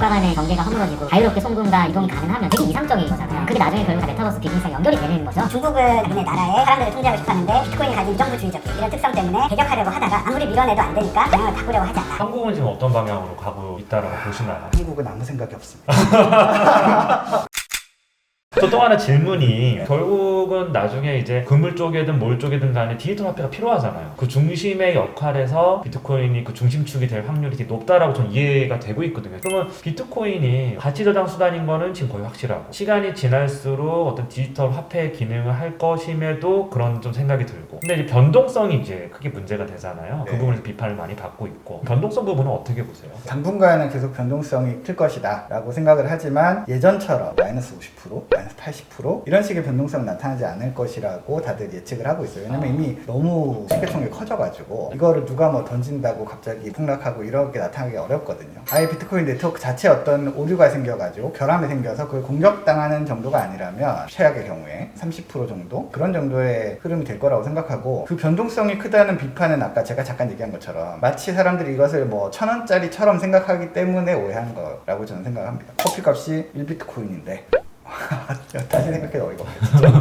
국가 간의 경계가 허물어지고 자유롭게 송금과 이동이 가능하면 되게 이상적인 거잖아요. 그게 나중에 결국 다 메타버스 비즈니스랑 연결이 되는 거죠. 중국은 자기네 나라의 사람들을 통제하고 싶었는데 비트코인이 가진 위정부주의적 이런 특성 때문에 배격하려고 하다가 아무리 밀어내도 안 되니까 방향을 바꾸려고 하지 않나. 한국은 지금 어떤 방향으로 가고 있다라고 보시나요? 한국은 아무 생각이 없습니다. 또 하나 질문이 결국은 나중에 이제 금을 쪽이든 뭘 쪽이든 간에 디지털 화폐가 필요하잖아요. 그 중심의 역할에서 비트코인이 그 중심축이 될 확률이 되게 높다라고 전 이해가 되고 있거든요. 그러면 비트코인이 가치 저장 수단인 거는 지금 거의 확실하고 시간이 지날수록 어떤 디지털 화폐의 기능을 할 것임에도 그런 좀 생각이 들고 근데 이제 변동성이 이제 크게 문제가 되잖아요. 그 네. 부분에서 비판을 많이 받고 있고 변동성 부분은 어떻게 보세요? 당분간은 계속 변동성이 클 것이다 라고 생각을 하지만 예전처럼 마이너스 50%, 마이너스 80% 이런 식의 변동성은 나타나지 않을 것이라고 다들 예측을 하고 있어요. 왜냐면 이미 너무 시가총액이 커져가지고 이거를 누가 뭐 던진다고 갑자기 폭락하고 이렇게 나타나기 어렵거든요. 아예 비트코인 네트워크 자체에 어떤 오류가 생겨가지고 결함이 생겨서 그걸 공격당하는 정도가 아니라면 최악의 경우에 30% 정도 그런 정도의 흐름이 될 거라고 생각하고 그 변동성이 크다는 비판은 아까 제가 잠깐 얘기한 것처럼 마치 사람들이 이것을 뭐 1,000원짜리처럼 생각하기 때문에 오해하는 거라고 저는 생각합니다. 커피값이 1비트코인인데 다시 생각해도 어이가 없겠죠.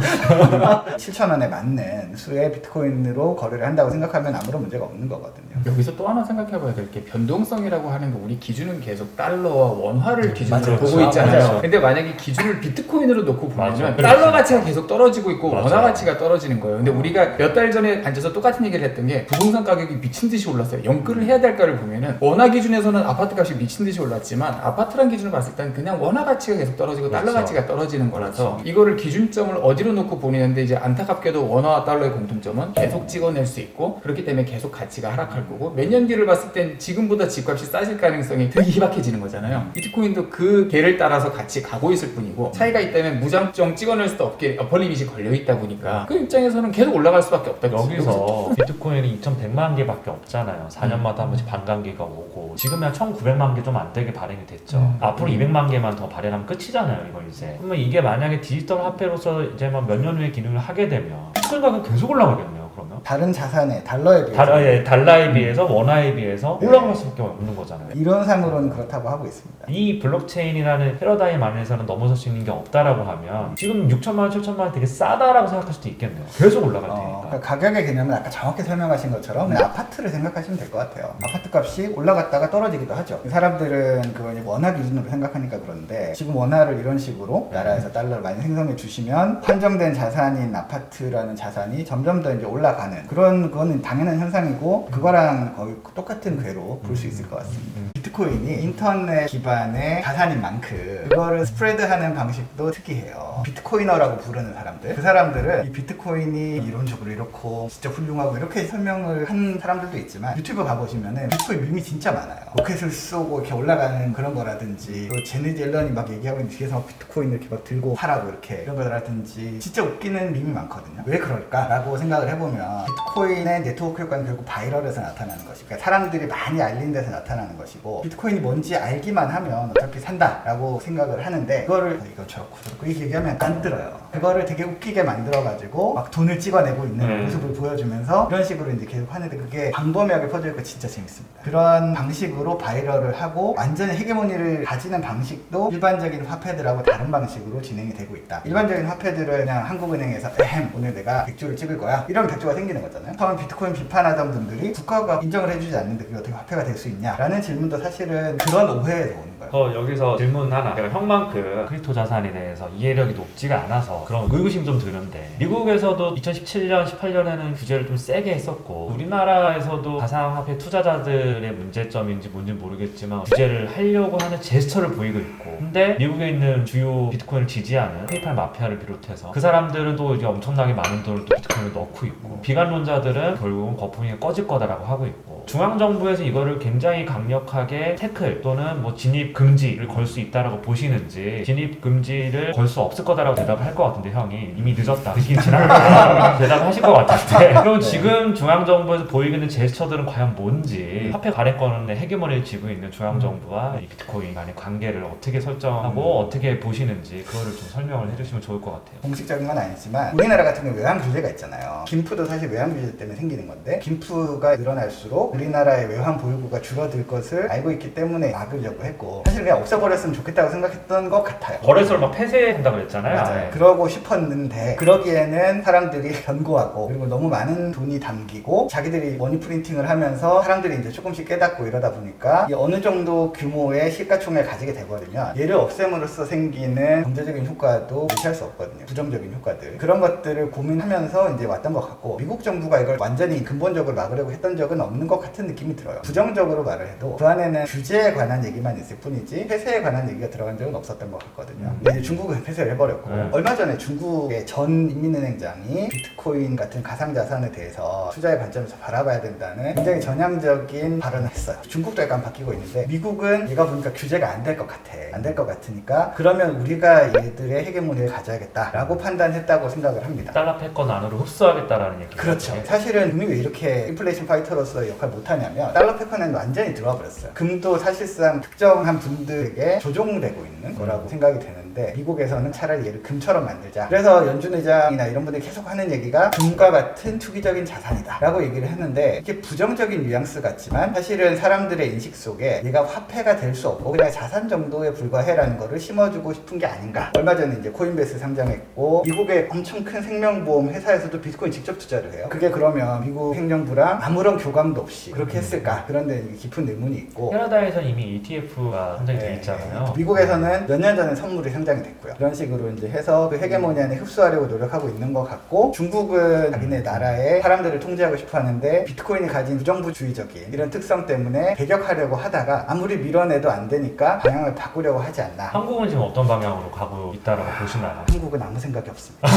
7,000원에 맞는 수의 비트코인으로 거래를 한다고 생각하면 아무런 문제가 없는 거거든요. 여기서 또 하나 생각해봐야 될 게 변동성이라고 하는 거 우리 기준은 계속 달러와 원화를 기준으로 맞아요. 보고 있잖아요. 맞아요. 근데 만약에 기준을 비트코인으로 놓고 보면 맞아요. 달러 가치가 계속 떨어지고 있고 맞아요. 원화 가치가 떨어지는 거예요. 근데 우리가 몇 달 전에 앉아서 똑같은 얘기를 했던 게 부동산 가격이 미친 듯이 올랐어요. 연끌을 해야 될까를 보면은 원화 기준에서는 아파트 값이 미친 듯이 올랐지만 아파트란 기준을 봤을 때는 그냥 원화 가치가 계속 떨어지고 달러 그렇죠. 가치가 떨어지는 거라서 이거를 기준점을 어디로 놓고 보내는데 이제 안타깝게도 원화와 달러의 공통점은 계속 찍어낼 수 있고 그렇기 때문에 계속 가치가 하락할 거고 몇 년 뒤를 봤을 땐 지금보다 집값이 싸질 가능성이 되게 희박해지는 거잖아요. 비트코인도 그 개를 따라서 같이 가고 있을 뿐이고 차이가 있다면 무장정 찍어낼 수도 없게 어퍼 리밋이 걸려있다 보니까 그 입장에서는 계속 올라갈 수밖에 없다. 여기서 비트코인이 2,100만 개밖에 없잖아요. 4년마다 한 번씩 반감기가 오고 지금은 한 1,900만 개 좀 안 되게 발행이 됐죠. 앞으로 200만 개만 더 발행하면 끝이잖아요. 이건 이제. 그러면 이게 만약에 디지털 화폐로서 이제 막 몇 년 후에 기능을 하게 되면 비트코인 가격 계속 올라가겠네요. 그러면 다른 자산에 달러에 비해서 달러에 비해서 원화에 비해서 올라갈 수밖에 없는 거잖아요. 이론상으로는 그렇다고 하고 있습니다. 이 블록체인이라는 패러다임 안에서는 넘어설 수 있는 게 없다라고 하면 지금 6천만 원, 7천만 원 되게 싸다라고 생각할 수도 있겠네요. 계속 올라갈 테니까. 그러니까 가격의 개념은 아까 정확히 설명하신 것처럼 그냥 아파트를 생각하시면 될 것 같아요. 아파트 값이 올라갔다가 떨어지기도 하죠. 사람들은 그걸 원화 기준으로 생각하니까 그런데 지금 원화를 이런 식으로 나라에서 달러를 많이 생성해 주시면 한정된 자산인 아파트라는 자산이 점점 더 이제 올라가는 그거는 당연한 현상이고 그거랑 거의 똑같은 궤로 볼 수 있을 것 같습니다. 비트코인이 인터넷 기반의 자산인 만큼 그거를 스프레드하는 방식도 특이해요. 비트코이너라고 부르는 사람들 그 사람들은 이 비트코인이 이론적으로 이렇고 진짜 훌륭하고 이렇게 설명을 한 사람들도 있지만 유튜브 가보시면은 비트코인 밈이 진짜 많아요. 로켓을 쏘고 이렇게 올라가는 그런 거라든지 또 제네디 앨런이 막 얘기하고 있는 뒤에서 막 비트코인을 이렇게 막 들고 하라고 이렇게 이런 거라든지 진짜 웃기는 밈이 많거든요. 왜 그럴까? 라고 생각을 해보면 비트코인의 네트워크 효과는 결국 바이럴에서 나타나는 것이 그러니까 사람들이 많이 알린 데서 나타나는 것이고 비트코인이 뭔지 알기만 하면 어차피 산다라고 생각을 하는데 그거를 이거 저렇고 저렇고 이렇게 얘기하면 안 들어요. 그거를 되게 웃기게 만들어가지고 막 돈을 찍어내고 있는 모습을 보여주면서 이런 식으로 이제 계속 하는데 그게 광범위하게 퍼져있고 진짜 재밌습니다. 그런 방식으로 바이럴을 하고 완전히 헤게모니를 가지는 방식도 일반적인 화폐들하고 다른 방식으로 진행이 되고 있다. 일반적인 화폐들을 그냥 한국은행에서 오늘 내가 100주를 찍을 거야 이런 100주가 생기는 거잖아요. 처음 비트코인 비판하던 분들이 국가가 인정을 해주지 않는데 그게 어떻게 화폐가 될 수 있냐 라는 질문도 사실은 그런 오해에서 오는 거예요. 여기서 질문 하나. 제가 형만큼 크립토 자산에 대해서 이해력이 높지가 않아서 그런 의구심 좀 드는데 미국에서도 2017년, 18년에는 규제를 좀 세게 했었고 우리나라에서도 가상화폐 투자자들의 문제점인지 뭔지 모르겠지만 규제를 하려고 하는 제스처를 보이고 있고 근데 미국에 있는 주요 비트코인을 지지하는 페이팔 마피아를 비롯해서 그 사람들은 또 이제 엄청나게 많은 돈을 또 비트코인을 넣고 있고 비관론자들은 결국은 거품이 꺼질 거다라고 하고 있고 중앙정부에서 이거를 굉장히 강력하게 태클 또는 뭐 진입 금지를 걸 수 있다라고 보시는지 진입 금지를 걸 수 없을 거다라고 대답을 할 것 같은데 형이 이미 늦었다 느낌 지났다 대답을 하실 것 같은데 그럼 지금 중앙정부에서 보이고 있는 제스처들은 과연 뭔지 화폐 발행권의 헤게모니를 쥐고 있는 중앙정부와 이 비트코인 간의 관계를 어떻게 설정하고 어떻게 보시는지 그거를 좀 설명을 해주시면 좋을 것 같아요. 공식적인 건 아니지만 우리나라 같은 경우 외환 규제가 있잖아요. 김프도 사실 외환 규제 때문에 생기는 건데 김프가 늘어날수록 우리나라의 외환 보유고가 줄어들 것을 알고 있기 때문에 막으려고 했고 사실 그냥 없애버렸으면 좋겠다고 생각했던 것 같아요. 거래소를 막 폐쇄한다고 했잖아요. 맞아요. 그러고 싶었는데 그러기에는 사람들이 견고하고 그리고 너무 많은 돈이 담기고 자기들이 머니 프린팅을 하면서 사람들이 이제 조금씩 깨닫고 이러다 보니까 이 어느 정도 규모의 시가총액을 가지게 돼버리면 얘를 없앰으로써 생기는 경제적인 효과도 무시할 수 없거든요. 부정적인 효과들. 그런 것들을 고민하면서 이제 왔던 것 같고 미국 정부가 이걸 완전히 근본적으로 막으려고 했던 적은 없는 것 같은 느낌이 들어요. 부정적으로 말을 해도 그 안에는 규제에 관한 얘기만 있을 뿐이지 폐쇄에 관한 얘기가 들어간 적은 없었던 것 같거든요. 근데 이제 중국은 폐쇄를 해버렸고 얼마 전에 중국의 전 인민은행장이 비트코인 같은 가상자산에 대해서 투자의 관점에서 바라봐야 된다는 굉장히 전향적인 발언을 했어요. 중국도 약간 바뀌고 있는데 미국은 얘가 보니까 규제가 안 될 것 같아. 안 될 것 같으니까 그러면 우리가 얘들의 헤게모니를 가져야겠다라고 판단했다고 생각을 합니다. 달러 패권 안으로 흡수하겠다라는 얘기. 그렇죠. 사실은 금이 왜 이렇게 인플레이션 파이터로서 역할을 못하냐면 달러 패권에는 완전히 들어와 버렸어요. 금도 사실상 특정한 분들에게 조종되고 있는 거라고 생각이 되는데 미국에서는 차라리 얘를 금처럼 만들자. 그래서 연준 의장이나 이런 분들이 계속 하는 얘기가 금과 같은 투기적인 자산이다 라고 얘기를 했는데 이게 부정적인 뉘앙스 같지만 사실은 사람들의 인식 속에 얘가 화폐가 될 수 없고 그냥 자산 정도에 불과해라는 거를 심어주고 싶은 게 아닌가. 얼마 전에 이제 코인베이스 상장했고 미국의 엄청 큰 생명보험 회사에서도 비트코인 직접 투자를 해요. 그게 그러면 미국 행정부랑 아무런 교감도 없이 그렇게 했을까? 그런데 깊은 의문이 있고 캐나다에서는 이미 ETF가 상장이 돼 있잖아요. 미국에서는 몇 년 전에 선물이 상장이 됐고요. 그런 식으로 이제 해서 그 헤게모니 안에 흡수하려고 노력하고 있는 것 같고 중국은 자기네 나라의 사람들을 통제하고 싶어 하는데 비트코인이 가진 부정부주의적인 이런 특성 때문에 배격하려고 하다가 아무리 밀어내도 안 되니까 방향을 바꾸려고 하지 않나. 한국은 지금 어떤 방향으로 가고 있다라고 보시나요? 한국은 아무 생각이 없습니다.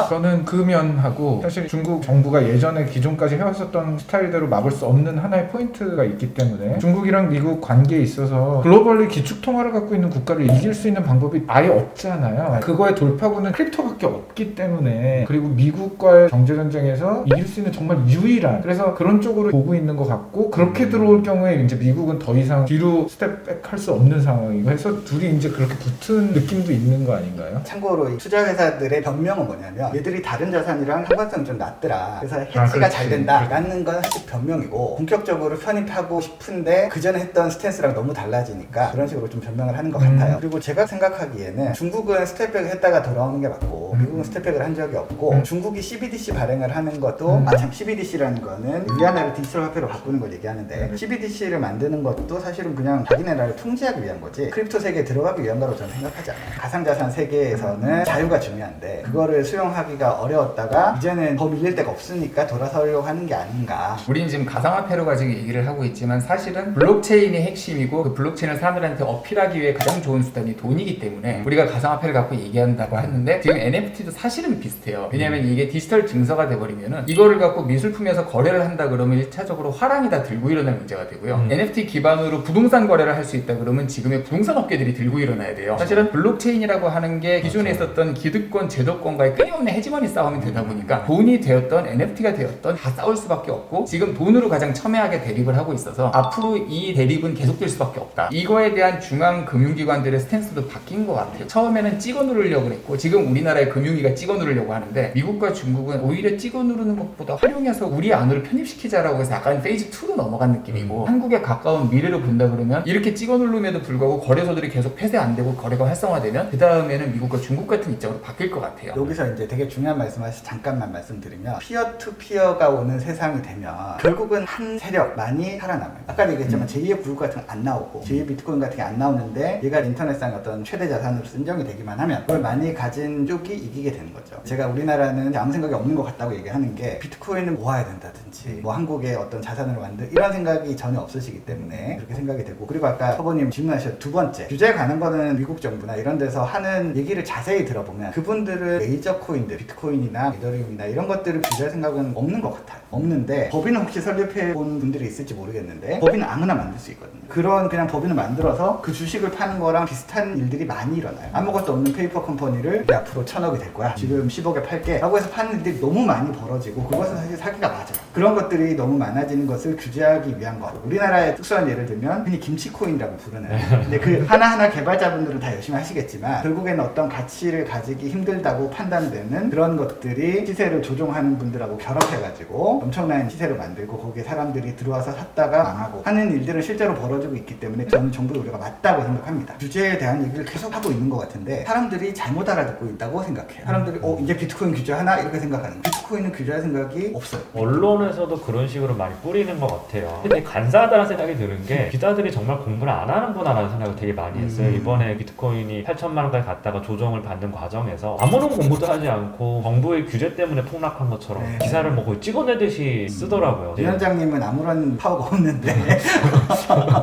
저는 그 면하고 사실 중국 정부가 예전에 기존까지 해왔었던 스타일대로 막을 수 없는 하나의 포인트가 있기 때문에 중국이랑 미국 관계에 있어서 글로벌리 기축통화를 갖고 있는 국가를 이길 수 있는 방법이 아예 없잖아요. 그거의 돌파구는 크립토밖에 없기 때문에 그리고 미국과의 경제전쟁에서 이길 수 있는 정말 유일한 그래서 그런 쪽으로 보고 있는 것 같고 그렇게 들어올 경우에 이제 미국은 더 이상 뒤로 스텝백 할 수 없는 상황이고 해서 둘이 이제 그렇게 붙은 느낌도 있는 거 아닌가요? 참고로 이 투자회사들의 변명은 뭐냐면 얘들이 다른 자산이랑 상관성이 좀 낮더라. 그래서 해치가 잘 된다라는 건 사실 변명이고 본격적으로 편입하고 싶은데 그 전에 했던 스탠스랑 너무 달라지니까 그런 식으로 좀 변명을 하는 것 같아요. 그리고 제가 생각하기에는 중국은 스텝백을 했다가 돌아오는 게 맞고 미국은 스텝백을 한 적이 없고 중국이 CBDC 발행을 하는 것도 참 CBDC라는 거는 위안화를 디지털 화폐로 바꾸는 걸 얘기하는데 CBDC를 만드는 것도 사실은 그냥 자기네 나라를 통제하기 위한 거지 크립토 세계에 들어가기 위한 거로 저는 생각하지 않아요. 가상자산 세계에서는 자유가 중요한데 그거를 수용하기가 어려웠다가 이제는 더 밀릴 데가 없으니까 돌아서려고 하는 게 아닌가. 우리는 지금 가상화폐로 가지고 얘기를 하고 있지만 사실은 블록체인이 핵심이고 그 블록체인을 사람들한테 어필하기 위해 가장 좋은 수단이 돈이기 때문에 우리가 가상화폐를 갖고 얘기한다고 하는데 지금 NFT도 사실은 비슷해요. 왜냐면 이게 디지털 증서가 돼버리면은 이거를 갖고 미술품에서 거래를 한다 그러면 1차적으로 화랑이 다 들고 일어날 문제가 되고요. NFT 기반으로 부동산 거래를 할 수 있다 그러면 지금의 부동산 업계들이 들고 일어나야 돼요. 사실은 블록체인이라고 하는 게 기존에 있었던 기득권, 제도권과의 끊임없는 헤지머니 싸움이 되다 보니까 돈이 되었던 NFT가 되었던 다 싸울 수밖에 없고 지금 돈으로 가장 첨예하게 대립을 하고 있어서 앞으로 이 대립은 계속될 수밖에 없다. 이거에 대한 중앙 금융기관들의 스탠스도 바뀐 것 같아요. 처음에는 찍어 누르려고 했고 지금 우리나라의 금융위가 찍어 누르려고 하는데 미국과 중국은 오히려 찍어 누르는 것보다 활용해서 우리 안으로 편입시키자라고 해서 약간 페이즈 2로 넘어간 느낌이고 한국에 가까운 미래로 본다 그러면 이렇게 찍어 누름에도 불구하고 거래소들이 계속 폐쇄 안 되고 거래가 활성화되면 그 다음에는 미국과 중국 같은 입장으로 바뀔 것 같아요. 여기서 이제 되게 중요한 말씀하셔서 잠깐만 말씀드리면 피어 투 피어가 오는 세상이 되면 결국은 한 세력만이 살아남아요. 아까 얘기했지만 제2의 구글 같은 거 안 나오고 제2의 비트코인 같은 게 안 나오는데 얘가 인터넷상 어떤 최대 자산으로 인정이 되기만 하면 그걸 많이 가진 쪽이 이기게 되는 거죠. 제가 우리나라는 아무 생각이 없는 것 같다고 얘기하는 게 비트코인을 모아야 된다든지 뭐 한국의 어떤 자산을 만들 이런 생각이 전혀 없으시기 때문에 그렇게 생각이 되고 그리고 아까 서버님 질문하셨던 두 번째 규제에 관한 거는 미국 정부나 이런 데서 하는 얘기를 자세히 들어보면 그분들은 메이저 코인들 비트코인이나 이더리움이나 이런 것들을 규제할 생각은 없는 것 같아요. 없는데 법인은 혹시 설립해 본 분들이 있을지 모르겠는데 법인은 아무나 만들 수 있거든요. 그런 그냥 법인을 만들어서 그 주식을 파는 거랑 비슷한 일들이 많이 일어나요. 아무것도 없는 페이퍼 컴퍼니를 앞으로 1000억이 될 거야 지금 10억에 팔게 라고 해서 파는 일들이 너무 많이 벌어지고 그것은 사실 사기가 맞아요. 그런 것들이 너무 많아지는 것을 규제하기 위한 것. 우리나라의 특수한 예를 들면 흔히 김치코인이라고 부르는 근데 그 하나하나 개발자분들은 다 열심히 하시겠지만 결국에는 어떤 가치를 가지기 힘들다고 판단되는 그런 것들이 시세를 조종하는 분들하고 결합해가지고 엄청난 시세를 시장들을 만들고 거기에 사람들이 들어와서 샀다가 망하고 하는 일들은 실제로 벌어지고 있기 때문에 저는 정부의 우려가 맞다고 생각합니다. 규제에 대한 얘기를 계속 하고 있는 것 같은데 사람들이 잘못 알아듣고 있다고 생각해요. 사람들이 이제 비트코인 규제하나 이렇게 생각하는 거예요. 비트코인은 규제할 생각이 없어요. 언론에서도 그런 식으로 많이 뿌리는 것 같아요. 근데 되게 간사하다는 생각이 드는 게 기자들이 정말 공부를 안 하는구나라는 생각을 되게 많이 했어요. 이번에 비트코인이 8천만 원까지 갔다가 조정을 받는 과정에서 아무런 공부도 하지 않고 정부의 규제 때문에 폭락한 것처럼 네. 기사를 뭐 거의 찍어내듯이 쓰더라고요. 위원장님은 아무런 파워가 없는데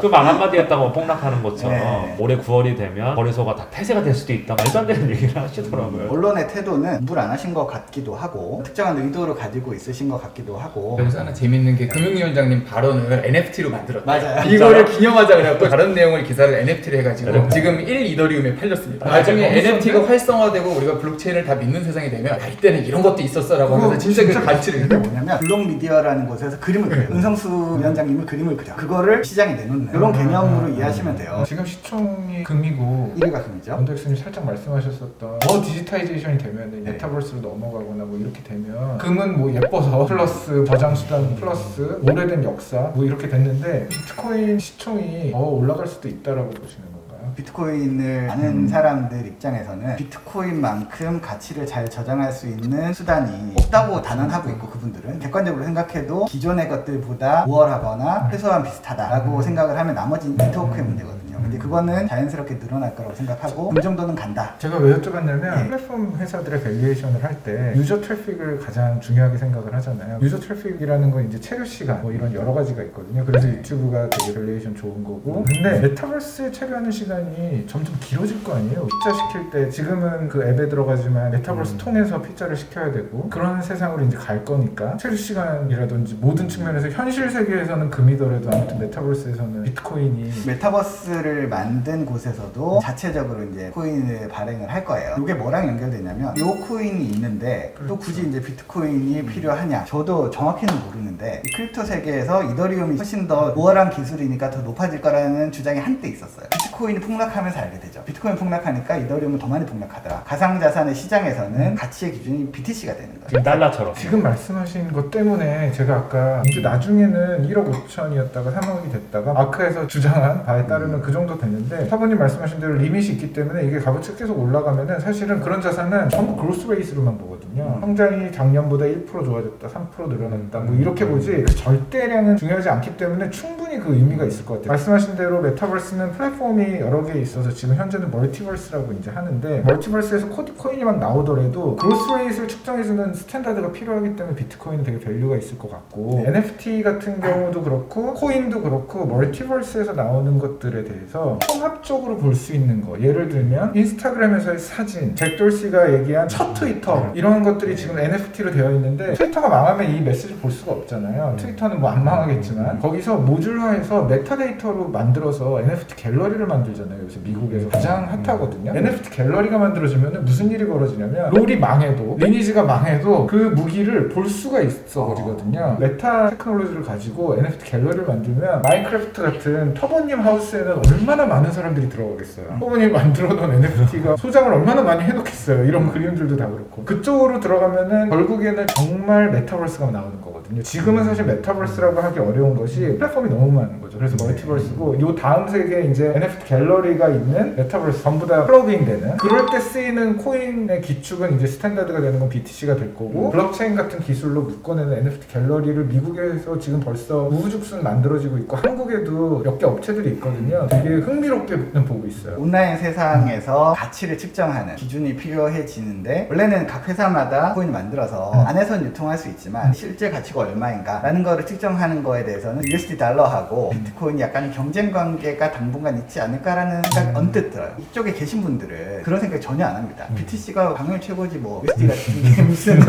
그 말 한마디 했다고 폭락하는 것처럼 네. 올해 9월이 되면 거래소가 다 폐쇄가 될 수도 있다. 말도 안 되는 얘기를 하시더라고요. 언론의 태도는 공부를 안 하신 것 같기도 하고 특정한 의도를 가지고 있으신 것 같기도 하고 여기서 하나 재밌는 게 금융위원장님 발언을 NFT로 만들었대요. 맞아요. 이거를 기념하자 그래갖고 다른 내용을 기사를 NFT로 해가지고 네. 지금 1 이더리움에 팔렸습니다. 아, 나중에 너무 NFT가 활성화되고 우리가 블록체인을 다 믿는 세상이 되면 이때는 이런 것도 있었어라고 하면서 진짜 그 가치를 그게 뭐냐면 블록 미디어라는 곳에서 그림을 그려요. 은성수 위원장님이 그림을 그려. 그거를 시장에 내놓는 이런 개념으로 이해하시면 돼요. 지금 시총이 금이고 1위가 금이죠. 원더엑스님 살짝 말씀하셨었던 디지타이제이션이 되면 메타버스로 넘어가거나 뭐 이렇게 되면 금은 뭐 예뻐서 플러스 저장 수단 플러스 오래된 역사 뭐 이렇게 됐는데 비트코인 시총이 더 올라갈 수도 있다라고 보시는 건가요? 비트코인을 아는 사람들 입장에서는 비트코인만큼 가치를 잘 저장할 수 있는 수단이 없다고 단언하고 있고 그분들은 객관적으로 생각해도 기존의 것들보다 우월하거나 최소한 비슷하다라고 생각을 하면 나머지는 네트워크의 문제거든요. 근데 그거는 자연스럽게 늘어날 거라고 생각하고 그 정도는 간다. 제가 왜 여쭤봤냐면 네. 플랫폼 회사들의 밸류에이션을 할 때 유저 트래픽을 가장 중요하게 생각을 하잖아요. 유저 트래픽이라는 건 이제 체류 시간 뭐 이런 여러 가지가 있거든요. 그래서 유튜브가 되게 밸류에이션 좋은 거고 근데 메타버스에 체류하는 시간이 점점 길어질 거 아니에요. 피자 시킬 때 지금은 그 앱에 들어가지만 메타버스 통해서 피자를 시켜야 되고 그런 세상으로 이제 갈 거니까 체류 시간이라든지 모든 측면에서 현실 세계에서는 금이더라도 아무튼 메타버스에서는 비트코인이 메타버스를 만든 곳에서도 자체적으로 이제 코인을 발행을 할 거예요. 이게 뭐랑 연결되냐면 요 코인이 있는데 또 굳이 이제 비트코인이 필요하냐? 저도 정확히는 모르는데 이 크립토 세계에서 이더리움이 훨씬 더 우월한 기술이니까 더 높아질 거라는 주장이 한때 있었어요. 비트코인이 폭락하면서 알게 되죠. 비트코인 폭락하니까 이더리움은 더 많이 폭락하더라. 가상자산의 시장에서는 가치의 기준이 BTC가 되는 거예요. 지금 달러처럼. 지금 말씀하신 것 때문에 제가 아까 이제 나중에는 1억 5천이었다가 3억이 됐다가 마크에서 주장한 바에 따르면 그 정도 됐는데 사부님 말씀하신 대로 리밋이 있기 때문에 이게 값어치가 계속 올라가면은 사실은 그런 자산은 전부 그로스 레이스로만 보거든요. 성장이 작년보다 1% 좋아졌다, 3% 늘어났다 뭐 이렇게 보지 그 절대량은 중요하지 않기 때문에 충분히 그 의미가 있을 것 같아요. 말씀하신 대로 메타버스는 플랫폼이 여러 개 있어서 지금 현재는 멀티버스라고 이제 하는데 멀티버스에서 코인이 막 나오더라도 그로스 레이스를 측정해주는 스탠다드가 필요하기 때문에 비트코인은 되게 밸류가 있을 것 같고 NFT 같은 경우도 그렇고 코인도 그렇고 멀티버스에서 나오는 것들에 대해서 통합적으로 볼 수 있는 거 예를 들면 인스타그램에서의 사진 잭 돌시가 얘기한 첫 트위터 이런 것들이 지금 NFT로 되어 있는데 트위터가 망하면 이 메시지 볼 수가 없잖아요. 트위터는 뭐 안 망하겠지만 거기서 모듈화해서 메타데이터로 만들어서 NFT 갤러리를 만들잖아요. 요새 미국에서 가장 핫하거든요. NFT 갤러리가 만들어지면 무슨 일이 벌어지냐면 롤이 망해도 리니지가 망해도 그 무기를 볼 수가 있어 버리거든요. 메타 테크놀로지를 가지고 NFT 갤러리를 만들면 마인크래프트 같은 터보님 하우스에는 얼마나 많은 사람들이 들어가겠어요. 터보님 만들어놓은 NFT가 소장을 얼마나 많이 해놓겠어요. 이런 그림들도 다 그렇고 그쪽으로 들어가면은 결국에는 정말 메타버스가 나오는 거거든요. 지금은 사실 메타버스라고 하기 어려운 것이 플랫폼이 너무 많은 거죠. 그래서 멀티버스고 요 다음 세계에 이제 NFT 갤러리가 있는 메타버스 전부 다 플러그인 되는 그럴 때 쓰이는 코인의 기축은 이제 스탠다드가 되는 건 BTC가 될 거고 블록체인 같은 기술로 묶어내는 NFT 갤러리를 미국에서 지금 벌써 우후죽순 만들어지고 있고 한국에도 몇 개 업체들이 있거든요. 되게 흥미롭게는 보고 있어요. 온라인 세상에서 가치를 측정하는 기준이 필요해지는데 원래는 각 회사마다 코인을 만들어서 안에서는 유통할 수 있지만 실제 가치가 얼마인가 라는 거를 측정하는 거에 대해서는 USD 달러하고 비트코인이 약간 경쟁 관계가 당분간 있지 않을까라는 생각이 언뜻 들어요. 이쪽에 계신 분들은 그런 생각 전혀 안 합니다. BTC가 당연히 최고지 뭐 USD 같은 게 무슨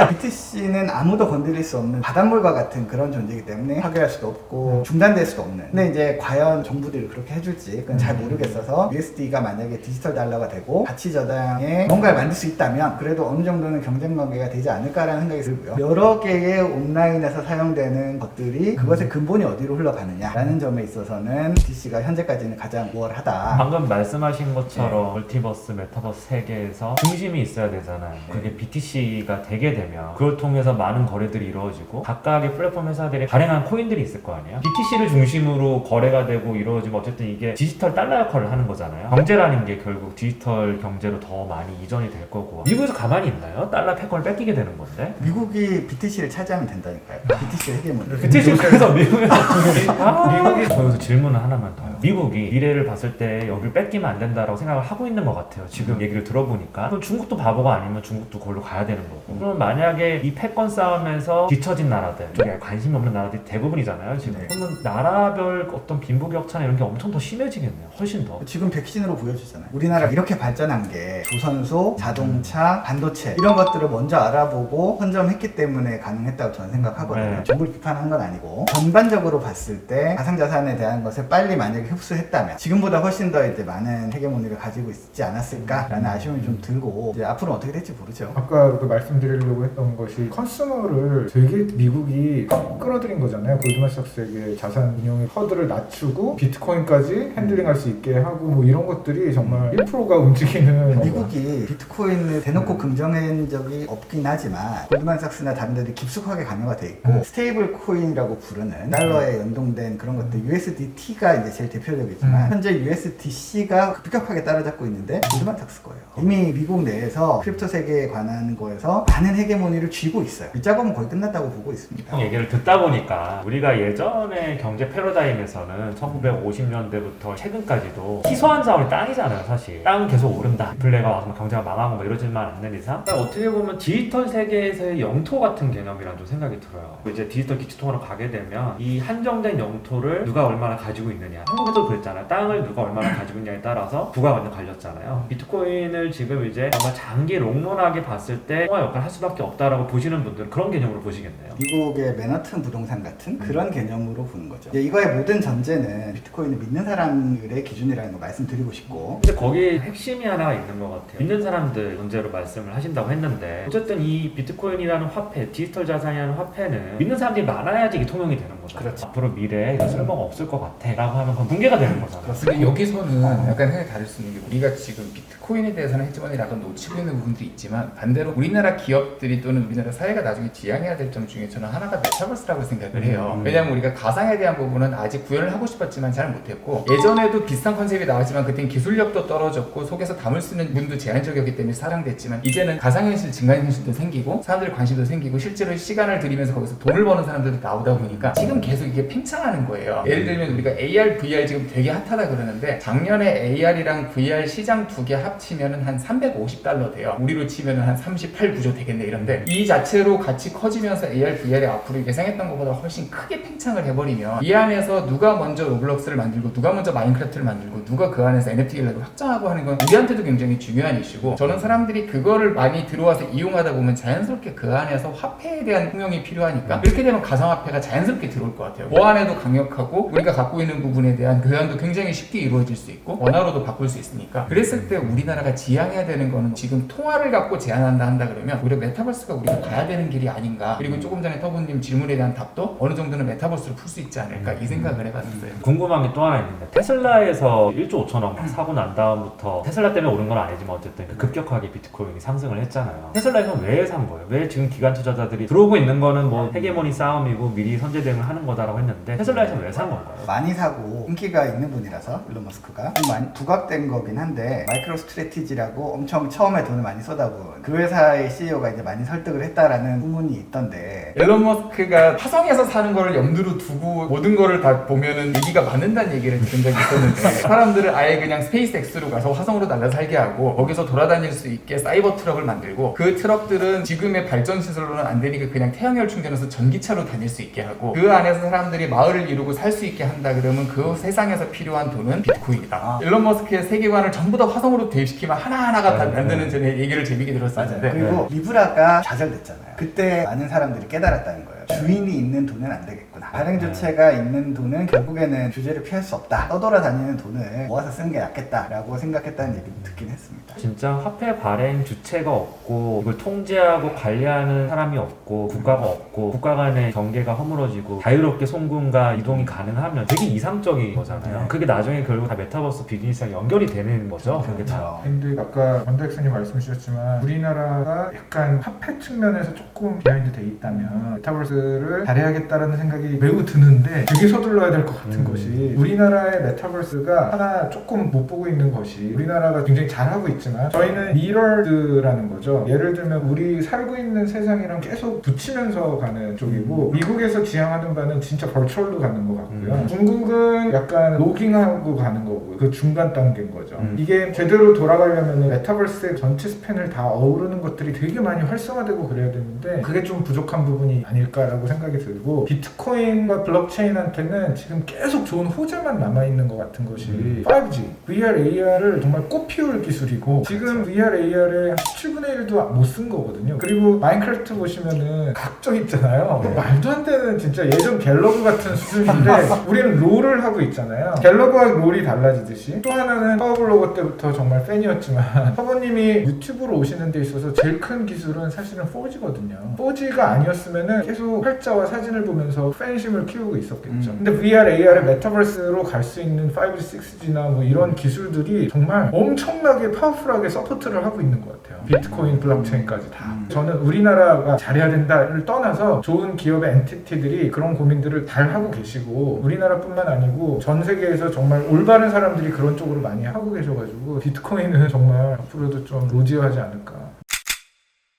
BTC는 아무도 건드릴 수 없는 바닷물과 같은 그런 존재이기 때문에 파괴할 수도 없고 중단될 수도 없는. 근데 이제 과연 정부들이 그렇게 해줄지 그건 잘 모르겠어서 USD가 만약에 디지털 달러가 되고 가치 저장에 뭔가를 만들 수 있다면 그래도 어느 정도는 경쟁 관계가 되지 않을까라는 생각이 들고요. 여러 개의 온라인에서 사용되는 것들이 그것의 근본이 어디로 흘러가느냐라는 점에 있어서는 BTC가 현재까지는 가장 우월하다. 방금 말씀하신 것처럼 멀티버스, 메타버스 세계에서 중심이 있어야 되잖아요. 그게 BTC가 되게 되면 그걸 통해서 많은 거래들이 이루어지고 각각의 플랫폼 회사들이 발행한 코인들이 있을 거 아니에요. BTC를 중심으로 거래가 되고 이루어지면 어쨌든 이게 디지털 달러 역할을 하는 거잖아요. 경제라는 게 결국 디지털 경제로 더 많이 이전이 될 거고. 미국에서 가만히 있나요? 달러 패권을 뺏기게 되는 건데. 미국이 BTC를 차지하면 된다니까요. BTC 해계문. BTC 그래서 미국에서 미국이 저기서 질문을 하나만 더요. 미국이 미래를 봤을 때 여기를 뺏기면 안 된다라고 생각을 하고 있는 것 같아요. 지금 얘기를 들어보니까. 그럼 중국도 바보가 아니면 중국도 그걸로 가야 되는 거고. 그럼 만약에 이 패권 싸움에서 뒤처진 나라들, 쪽에 관심이 없는 나라들이 대부분이잖아요. 지금. 그러면 나라별 어떤 빈부격차나 이런 게 엄청 더 심해지겠네요. 훨씬 더. 지금 백신으로 보여주잖아요. 우리나라가 이렇게 발전한 게 조선소, 자동차, 반도체 이런 것들을 먼저 알아보고 선점했기 때문에 가능했다고 저는 생각하거든요. 네. 정부를 비판한 건 아니고 전반적으로 봤을 때 가상자산에 대한 것을 빨리 만약에 흡수했다면 지금보다 훨씬 더 이제 많은 헤게모니를 가지고 있지 않았을까라는 아쉬움이 좀 들고 이제 앞으로 어떻게 될지 모르죠. 아까 그 말씀드리려고 했던 것이 컨슈머를 되게 미국이 끌어들인 거잖아요. 골드만삭스에게 자산 운용의 허들을 낮추고 비트코인까지 핸들링할 수 있게 하고 뭐 이런 것들이 정말 1%가 움직이는 미국이 비트코인을 대놓고 긍정한 적이 없긴 하지만 골드만삭스나 다른 데도 깊숙하게 관여가 돼 있고 스테이블 코인이라고 부르는 달러에 연동된 그런 것들 USDT가 이제 제일 대표적이지만 현재 USDC가 급격하게 따라잡고 있는데 골드만삭스 거예요. 이미 미국 내에서 크립토 세계에 관한 거에서 많은 헤게모니를 쥐고 있어요. 이 작업은 거의 끝났다고 보고 있습니다. 얘기를 듣다 보니까 우리가 예전에 경제 패러다임에서는 1950년대부터 최근까지도 희소한 자원이 땅이잖아요. 사실 땅은 계속 오른다, 인플레가 와서 경제가 망하고 막 이러지만 않는 이상 어떻게 보면 디지털 세계에서의 영토 같은 개념이라는 좀 생각이 들어요. 이제 디지털 기초통화로 가게 되면 이 한정된 영토를 누가 얼마나 가지고 있느냐, 한국에도 그랬잖아요. 땅을 누가 얼마나 가지고 있냐에 따라서 부가 완전 갈렸잖아요. 비트코인을 지금 이제 아마 장기 롱런하게 봤을 때 통화 역할을 할 수밖에 없다라고 보시는 분들은 그런 개념으로 보시겠네요. 미국의 맨하튼 부동산 같은 그런 개념으로 보는 거죠. 이거의 모든 전제는 비트코인을 믿는 사람들의 기준이라는 거 말씀드리고 싶고, 근데 거기 핵심이 하나 있는 것 같아요. 믿는 사람들 문제로 말씀을 하신다고 했는데 어쨌든 이 비트코인이라는 화폐, 디지털 자산이라는 화폐는 믿는 사람들이 많아야지 이게 통용이 되는 거죠. 그렇죠. 앞으로 미래에 쓸모가 없을 것 같아 라고 하면 그건 붕괴가 되는 거잖아요. 근데 여기서는 약간 생각이 다를 수 있는 게 우리가 지금 비트코인에 대해서는 해지원이 약간 놓치고 있는 부분들이 있지만 반대로 우리나라 기업들이 또는 우리나라 사회가 나중에 지향해야 될 점 중에 저는 하나가 메타버스라고 생각을 해요. 왜냐하면 우리가 가상에 대한 부분은 아직 구현을 하고 싶었지만 잘 못했고 예전에도 비슷한 컨셉이 나왔지만 그땐 기술력도 떨어졌고 속에서 담을 수 있는 문도 제한적이었기 때문에 사랑됐지만 이제는 가상현실, 증강현실도 생기고 사람들 관심도 생기고 실제로 시간을 들이면서 거기서 돈을 버는 사람들도 나오다 보니까 지금 계속 이게 팽창하는 거예요. 예를 들면 우리가 AR, VR 지금 되게 핫하다 그러는데 작년에 AR이랑 VR 시장 두 개 합치면은 한 350달러 돼요. 우리로 치면은 한 38, 9조 되겠네 이런데 이 자체로 같이 커지면서 AR, VR이 앞으로 예상했던 것보다 훨씬 크게 팽창을 해버리면 이 안에서 누가 먼저 로블록스를 만들고 누가 먼저 마인크래프트를 만들고 누가 그 안에서 NFT를 확장하고 하는 건 우리한테도 굉장히 중요한 이슈고 저는 사람들이 그거를 많이 들어와서 이용하다 보면 자연스럽게 그 안에서 화폐에 대한 통용이 필요하니까 이렇게 되면 가상화폐가 자연스럽게 들어올 것 같아요. 보안에도 강력하고 우리가 갖고 있는 부분에 대한 교환도 굉장히 쉽게 이루어질 수 있고 원화로도 바꿀 수 있으니까 그랬을 때 우리나라가 지향해야 되는 거는 지금 통화를 갖고 제한한다 한다 그러면 오히려 메타버스가 우리가 가야 되는 길이 아닌가 그리고 조금 전에 터보님 질문에 대한 답도 어느 정도는 메타버스로 풀 수 있지 않을까 이 생각을 해봤어요. 궁금한 게 또 하나 있는데 테슬라에서 1조 5천억 사고 난 다음부터 테슬라 때문에 오른 건 아니지만 어쨌든 급격하게 비트코인이 상승을 했잖아요. 테슬라에서 왜 산 거예요? 왜 지금 기관 투자자들이 들어오고 있는 거는 뭐 헤게모니 싸움이고 미리 선제 대응을 하는 거다라고 했는데 테슬라에서 왜 산 건가요? 많이 사고 인기가 있는 분이라서 일론 머스크가 좀 많이 부각된 거긴 한데 마이크로 스트래티지라고 엄청 처음에 돈을 많이 쏟아부은 그 회사의 CEO가 이제 많이 설득을 했다라는 소문이 있던데 일론 머스크가 화성에서 사는 거를 염두로 두고 모든 거를 다 보면은 얘기가 맞는다는 얘기를 들은 적이 있었는데 사람들을 아예 그냥 스페이스X로 가서 화성으로 날아 살게 하고 거기서 돌아다닐 수 있게 사이버 트럭을 만들고 그 트럭들은 지금의 발전 시설로는 안 되니까 그냥 태양열 충전해서 전기차로 다닐 수 있게 하고 그 안에서 사람들이 마을을 이루고 살 수 있게 한다 그러면 그 세상에서 필요한 돈은 비트코인이다. 일론 머스크의 세계관을 전부 다 화성으로 대입시키면 하나하나가 다 만드는 전에 얘기를 재밌게 들었었는데 그리고 리브라가 좌절됐잖아요. 그때 많은 사람들이 깨달았다는 거예요. 주인이 있는 돈은 안 되겠구나. 발행 주체가 있는 돈은 결국에는 규제를 피할 수 없다. 떠돌아다니는 돈을 모아서 쓰는 게 낫겠다라고 생각했다는 얘기도 듣긴 했습니다. 진짜 화폐 발행 주체가 없고 이걸 통제하고 관리하는 사람이 없고 국가가 없고 국가 간의 경계가 허물어지고 자유롭게 송금과 이동이 가능하면 되게 이상적인 거잖아요. 그게 나중에 결국 다 메타버스 비즈니스랑 연결이 되는 거죠. 그게 다. 근데 아까 원대학생님 말씀 주셨지만 우리나라가 약간 화폐 측면에서 조금 비하인드 돼 있다면 메타버스를 잘해야겠다라는 생각이 매우 드는데 되게 서둘러야 될 것 같은 것이 우리나라의 메타버스가 하나 조금 못 보고 있는 것이 우리나라가 굉장히 잘하고 있지만 저희는 미러드라는 거죠. 예를 들면 우리 살고 있는 세상이랑 계속 붙이면서 가는 쪽이고 미국에서 지향하는 바는 진짜 버추얼로 가는 것 같고요. 중국은 약간 로깅하고 가는 거고 그 중간 단계인 거죠. 이게 제대로 돌아가려면 메타버스의 전체 스팬을 다 어우르는 것들이 되게 많이 활성화되고 그래야 되는데 그게 좀 부족한 부분이 아닐까라고 생각이 들고 비트코인과 블록체인한테는 지금 계속 좋은 호재만 남아있는 것 같은 것이 5G, VR, AR을 정말 꽃피울 기술이고 지금 VR, AR의 17분의 1도 못 쓴 거거든요. 그리고 마인크래프트 보시면은 각져 있잖아요. 말도 안 되는 진짜 예전 갤러그 같은 수준인데 우리는 롤을 하고 있잖아요. 갤러그와 롤이 달라지듯이 또 하나는 파워블로거 때부터 정말 팬이었지만 사부님이 유튜브로 오시는 데 있어서 제일 큰 기술은 사실은 4G거든요. 4G가 아니었으면은 계속 활자와 사진을 보면서 팬심을 키우고 있었겠죠. 근데 VR, AR의 메타버스로 갈 수 있는 5G, 6G나 뭐 이런 기술들이 정말 엄청나게 파워풀하게 서포트를 하고 있는 것 같아요. 비트코인, 블록체인까지 다. 저는 우리나라가 잘해야 된다를 떠나서 좋은 기업의 엔티티들이 그런 고민들을 잘 하고 계시고 우리나라뿐만 아니고 전 세계에서 정말 올바른 사람들이 그런 쪽으로 많이 하고 계셔가지고 비트코인은 정말 앞으로도 좀 로지하지 않을까.